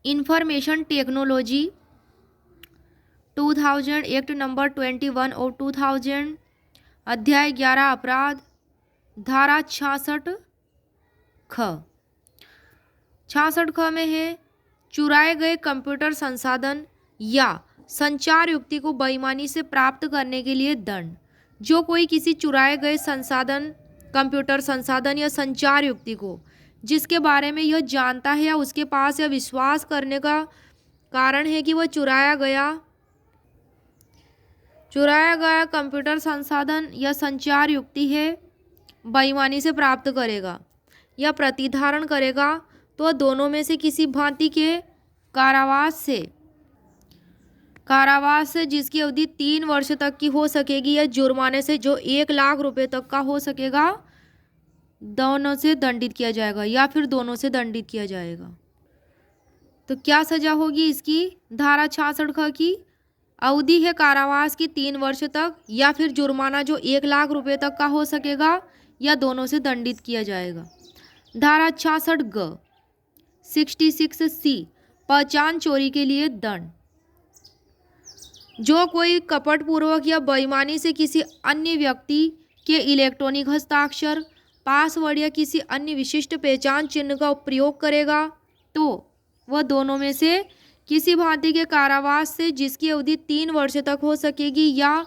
Information technology 2000 act number 21 और 2000 अध्याय 11 अपराध धारा 66 ख 66 ख में है चुराए गए कंप्यूटर संसाधन या संचार युक्ति को बेईमानी से प्राप्त करने के लिए दंड। जो कोई किसी चुराए गए संसाधन, कंप्यूटर संसाधन या संचार युक्ति को जिसके बारे में यह जानता है या उसके पास यह विश्वास करने का कारण है कि वह चुराया गया कंप्यूटर संसाधन या संचार युक्ति है बेईमानी से प्राप्त करेगा या प्रतिधारण करेगा, तो दोनों में से किसी भांति के कारावास से जिसकी अवधि 3 वर्ष तक की हो सकेगी या जुर्माने से जो 1 लाख रुपए तक का हो सकेगा, दोनों से दंडित किया जाएगा या फिर दोनों से दंडित किया जाएगा। तो क्या सजा होगी इसकी? धारा 66 ख की अवधि है कारावास की 3 वर्ष तक या फिर जुर्माना जो 1 लाख रुपए तक का हो सकेगा या दोनों से दंडित किया जाएगा। धारा 66 ग 66 सी पहचान चोरी के लिए दंड। जो कोई कपटपूर्वक या बेईमानी से किसी अन्य व्यक्ति के इलेक्ट्रॉनिक हस्ताक्षर, पासवर्ड या किसी अन्य विशिष्ट पहचान चिन्ह का प्रयोग करेगा, तो वह दोनों में से किसी भांति के कारावास से जिसकी अवधि 3 वर्ष तक हो सकेगी या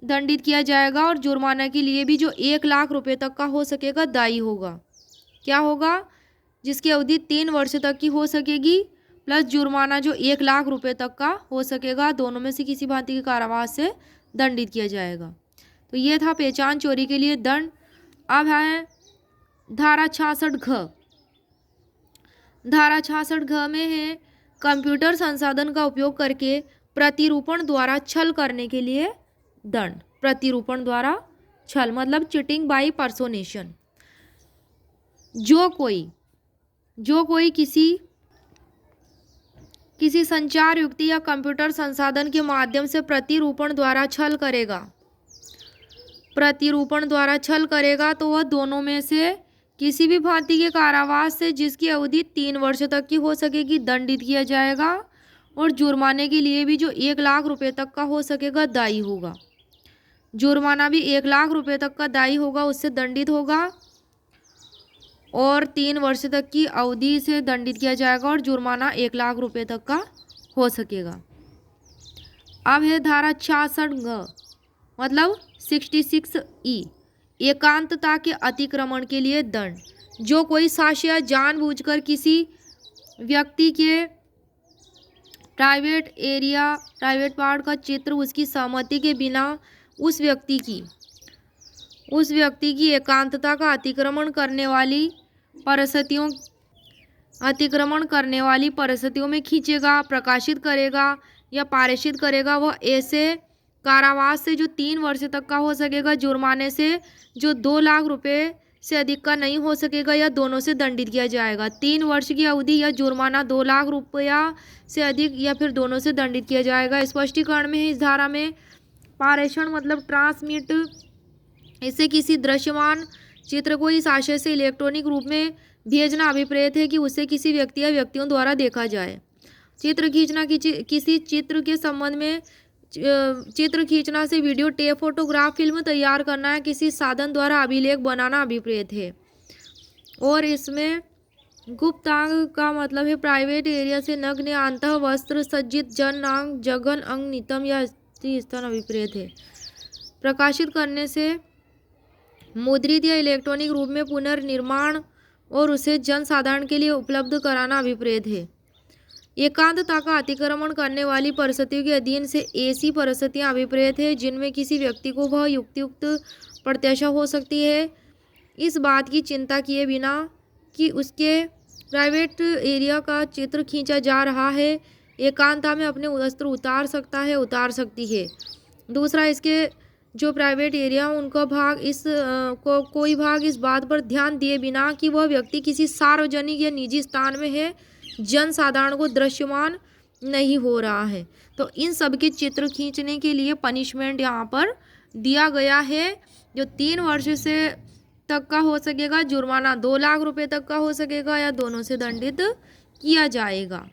दंडित किया जाएगा और जुर्माना के लिए भी जो 1 लाख रुपए तक का हो सकेगा दायी होगा। क्या होगा? जिसकी अवधि 3 वर्ष तक की हो सकेगी प्लस जुर्माना जो 1 लाख रुपए तक का हो सकेगा, दोनों में से किसी भांति के कारावास से दंडित किया जाएगा। तो ये था पहचान चोरी के लिए दंड। अब है धारा 66 घ। धारा 66 घ में है कंप्यूटर संसाधन का उपयोग करके प्रतिरूपण द्वारा छल करने के लिए दंड। प्रतिरूपण द्वारा छल मतलब चीटिंग बाय पर्सोनेशन। जो कोई किसी संचार युक्ति या कंप्यूटर संसाधन के माध्यम से प्रतिरूपण द्वारा छल करेगा तो वह दोनों में से किसी भी भांति के कारावास से जिसकी अवधि 3 वर्ष तक की हो सकेगी दंडित किया जाएगा और जुर्माने के लिए भी जो 1 लाख रुपए तक का हो सकेगा दायी होगा। जुर्माना भी 1 लाख रुपए तक का दायी होगा, उससे दंडित होगा और 3 वर्ष तक की अवधि से दंडित किया जाएगा और जुर्माना 1 लाख रुपए तक का हो सकेगा। अब है धारा 66 ग मतलब 66 ई एकांतता के अतिक्रमण के लिए दंड। जो कोई साक्ष्य या जानबूझकर किसी व्यक्ति के प्राइवेट पार्ट का चित्र उसकी सहमति के बिना उस व्यक्ति की एकांतता का अतिक्रमण करने वाली परिस्थितियों में खींचेगा, प्रकाशित करेगा या पारित करेगा, वह ऐसे कारावास से जो 3 वर्ष तक का हो सकेगा, जुर्माने से जो 2 लाख रुपए से अधिक का नहीं हो सकेगा या दोनों से दंडित किया जाएगा। 3 वर्ष की अवधि या जुर्माना 2 लाख रुपया से अधिक या फिर दोनों से दंडित किया जाएगा। स्पष्टीकरण में है इस धारा में पारेषण मतलब ट्रांसमिट, इससे किसी दृश्यमान चित्र को इस आशय से इलेक्ट्रॉनिक रूप में भेजना अभिप्रेत है कि उसे किसी व्यक्ति या व्यक्तियों द्वारा देखा जाए। चित्र खींचना किसी चित्र के संबंध में चित्र खींचना से वीडियो टेप, फोटोग्राफ, फिल्म तैयार करना या किसी साधन द्वारा अभिलेख बनाना अभिप्रेत है। और इसमें गुप्तांग का मतलब है प्राइवेट एरिया से नग्न या अंतः वस्त्र सज्जित जनांग जघन अंग नितम या स्थान अभिप्रेत है। प्रकाशित करने से मुद्रित या इलेक्ट्रॉनिक रूप में पुनर्निर्माण और उसे जन साधारण के लिए उपलब्ध कराना अभिप्रेत है। एकांतता का अतिक्रमण करने वाली परिस्थितियों के अधीन से ऐसी परिस्थितियां अभिप्रेत है जिनमें किसी व्यक्ति को वह युक्तियुक्त प्रत्याशा हो सकती है, इस बात की चिंता किए बिना कि उसके प्राइवेट एरिया का चित्र खींचा जा रहा है, एकांतता में अपने वस्त्र उतार सकती है। दूसरा, इसके जो प्राइवेट एरिया उनका भाग कोई भाग इस बात पर ध्यान दिए बिना कि वह व्यक्ति किसी सार्वजनिक या निजी स्थान में है, जन साधारण को दृश्यमान नहीं हो रहा है। तो इन सब के चित्र खींचने के लिए पनिशमेंट यहाँ पर दिया गया है, जो 3 वर्ष से तक का हो सकेगा, जुर्माना 2 लाख रुपए तक का हो सकेगा या दोनों से दंडित किया जाएगा।